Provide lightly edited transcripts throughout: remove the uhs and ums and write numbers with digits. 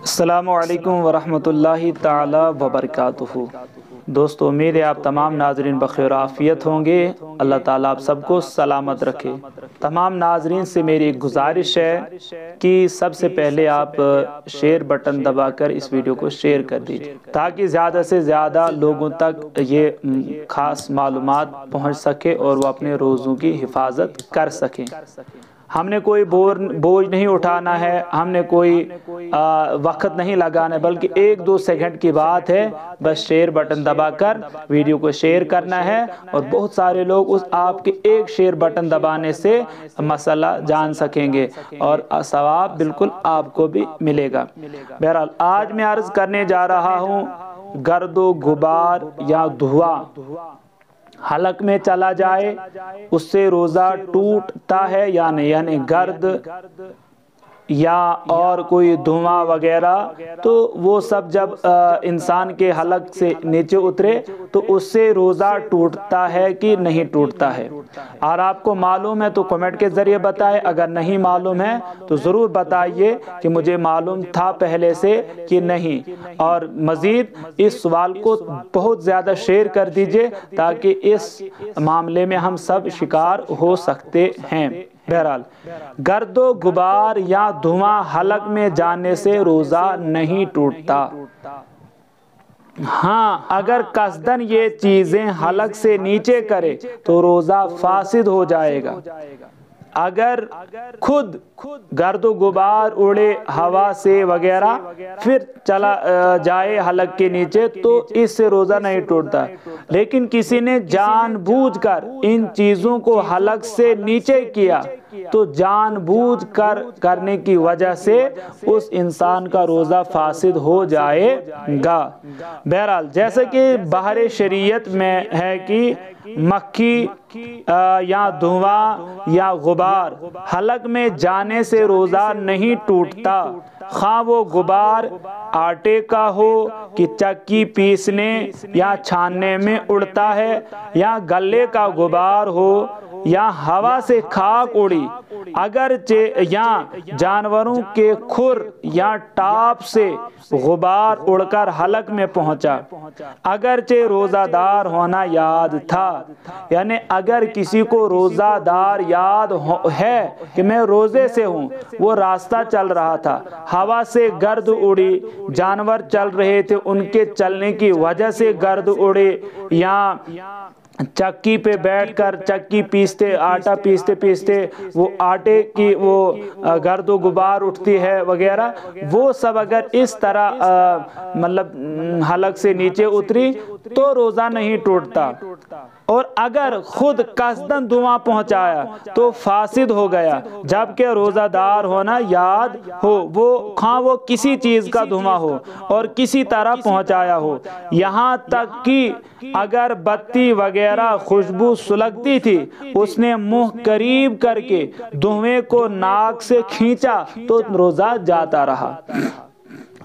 السلام علیکم ورحمۃ اللہ تعالی وبرکاتہ۔ دوستو، امید ہے آپ تمام ناظرین بخیر عافیت ہوں گے۔ اللہ تعالیٰ آپ سب کو سلامت رکھے۔ تمام ناظرین سے میری ایک گزارش ہے کہ سب سے پہلے آپ شیئر بٹن دبا کر اس ویڈیو کو شیئر کر دیجیے تاکہ زیادہ سے زیادہ لوگوں تک یہ خاص معلومات پہنچ سکے اور وہ اپنے روزوں کی حفاظت کر سکیں۔ ہم نے کوئی بوجھ نہیں اٹھانا ہے، ہم نے کوئی وقت نہیں لگانا ہے، بلکہ 1-2 سیکنڈ کی بات ہے۔ بس شیئر بٹن دبا کر ویڈیو کو شیئر کرنا ہے اور بہت سارے لوگ اس آپ کے ایک شیئر بٹن دبانے سے مسئلہ جان سکیں گے اور ثواب بالکل آپ کو بھی ملے گا۔ بہرحال آج میں عرض کرنے جا رہا ہوں، گرد و غبار یا دھواں حلق میں چلا جائے اس سے روزہ ٹوٹتا ہے یا نہیں، یعنی گرد یا اور کوئی دھواں وغیرہ، تو وہ سب جب انسان کے حلق سے نیچے اترے تو اس سے روزہ ٹوٹتا ہے کہ نہیں ٹوٹتا ہے۔ اور آپ کو معلوم ہے تو کمنٹ کے ذریعے بتائیں، اگر نہیں معلوم ہے تو ضرور بتائیے کہ مجھے معلوم تھا پہلے سے کہ نہیں، اور مزید اس سوال کو بہت زیادہ شیئر کر دیجئے تاکہ اس معاملے میں ہم سب شکار ہو سکتے ہیں۔ بہرحال گرد و غبار یا دھواں حلق میں جانے سے روزہ نہیں ٹوٹتا۔ ہاں، اگر قصدن یہ چیزیں حلق سے نیچے کرے تو روزہ فاسد ہو جائے گا۔ اگر خود گرد و غبار اڑے ہوا سے وغیرہ پھر چلا جائے حلق کے نیچے تو اس سے روزہ نہیں ٹوٹتا، لیکن کسی نے جان بوجھ کر ان چیزوں کو حلق سے نیچے کیا تو جان بوجھ کر کرنے کی وجہ سے اس انسان کا روزہ فاسد ہو جائے گا۔ بہرحال جیسا کہ باہر شریعت میں ہے کہ مکھی یا دھواں یا غبار حلق میں جانے سے روزہ نہیں ٹوٹتا، خواہ وہ غبار آٹے کا ہو کہ چکی پیسنے یا چھاننے میں اڑتا ہے، یا گلے کا غبار ہو یا ہوا سے خاک اڑی، اگرچہ یا جانوروں کے کھر یا ٹاپ سے غبار اڑ کر حلق میں پہنچا، اگرچہ روزہ دار ہونا یاد تھا۔ یعنی اگر کسی کو روزہ دار یاد ہے کہ میں روزے سے ہوں، وہ راستہ چل رہا تھا، ہوا سے گرد اڑی، جانور چل رہے تھے، ان کے چلنے کی وجہ سے گرد اڑے، یا چکی پہ بیٹھ کر چکی پیستے، آٹا پیستے وہ آٹے کی وہ گرد و غبار اٹھتی ہے وغیرہ، وہ سب اگر اس طرح مطلب حلق سے نیچے اتری تو روزہ نہیں ٹوٹتا۔ اور اگر خود قصدن دھواں پہنچایا تو فاسد ہو گیا، جبکہ روزہ دار ہونا یاد ہو، وہ کسی چیز کا دھواں ہو اور کسی طرح پہنچایا ہو، یہاں تک کہ اگر بتی وغیرہ خوشبو سلگتی تھی، اس نے منہ قریب کر کے دھویں کو ناک سے کھینچا تو روزہ جاتا رہا۔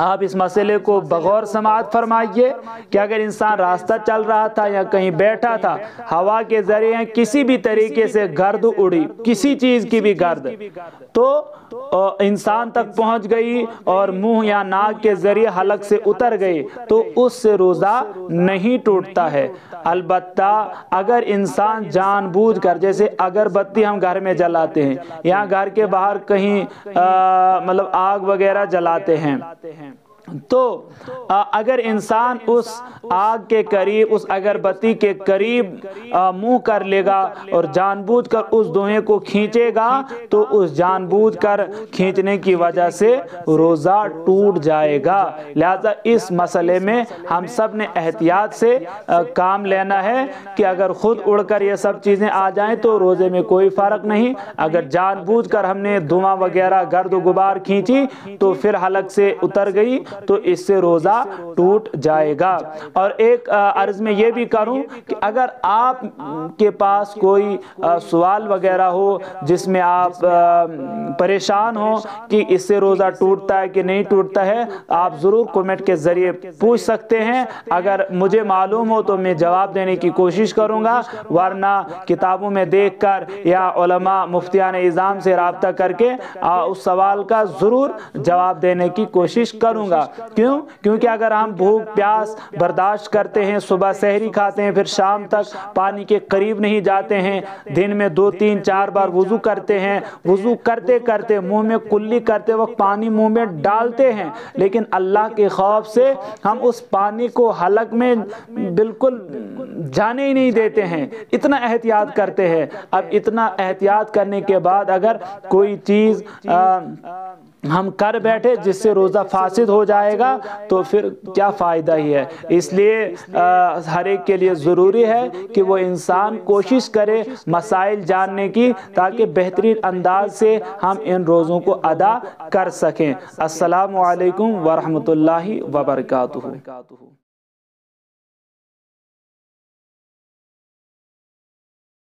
آپ اس مسئلے کو بغور سماعت فرمائیے کہ اگر انسان راستہ چل رہا تھا یا کہیں بیٹھا تھا، ہوا کے ذریعے کسی بھی طریقے سے گرد اڑی، کسی چیز کی بھی گرد، تو انسان تک پہنچ گئی اور منہ یا ناک کے ذریعے حلق سے اتر گئی تو اس سے روزہ نہیں ٹوٹتا ہے۔ البتہ اگر انسان جان بوجھ کر، جیسے اگر بتی ہم گھر میں جلاتے ہیں یا گھر کے باہر کہیں مطلب آگ وغیرہ جلاتے ہیں، تو اگر انسان اس آگ کے قریب، اس اگربتی کے قریب منہ کر لے گا اور جان بوجھ کر اس دھویں کو کھینچے گا تو اس جان بوجھ کر کھینچنے کی وجہ سے روزہ ٹوٹ جائے گا۔ لہذا اس مسئلے میں ہم سب نے احتیاط سے کام لینا ہے کہ اگر خود اڑ کر یہ سب چیزیں آ جائیں تو روزے میں کوئی فرق نہیں، اگر جان بوجھ کر ہم نے دھواں وغیرہ گرد و غبار کھینچی تو پھر حلق سے اتر گئی تو اس سے روزہ ٹوٹ جائے گا۔ اور ایک عرض میں یہ بھی کروں کہ اگر آپ کے پاس کوئی سوال وغیرہ ہو جس میں آپ پریشان ہو کہ اس سے روزہ ٹوٹتا ہے کہ نہیں ٹوٹتا ہے، آپ ضرور کمنٹ کے ذریعے پوچھ سکتے ہیں۔ اگر مجھے معلوم ہو تو میں جواب دینے کی کوشش کروں گا، ورنہ کتابوں میں دیکھ کر یا علماء مفتیان اعظام سے رابطہ کر کے اس سوال کا ضرور جواب دینے کی کوشش کروں گا۔ کیونکہ اگر ہم بھوک پیاس برداشت کرتے ہیں، صبح سحری کھاتے ہیں، پھر شام تک پانی کے قریب نہیں جاتے ہیں، دن میں 2 3 4 بار وضو کرتے ہیں، وضو کرتے کرتے منہ میں کلی کرتے وقت پانی منہ میں ڈالتے ہیں، لیکن اللہ کے خوف سے ہم اس پانی کو حلق میں بالکل جانے ہی نہیں دیتے ہیں، اتنا احتیاط کرتے ہیں۔ اب اتنا احتیاط کرنے کے بعد اگر کوئی چیز ہم کر بیٹھے جس سے روزہ فاسد ہو جائے گا تو پھر کیا فائدہ ہی ہے۔ اس لیے ہر ایک کے لیے ضروری ہے کہ وہ انسان کوشش کرے مسائل جاننے کی، تاکہ بہترین انداز سے ہم ان روزوں کو ادا کر سکیں۔ السلام علیکم ورحمۃ اللہ وبرکاتہ۔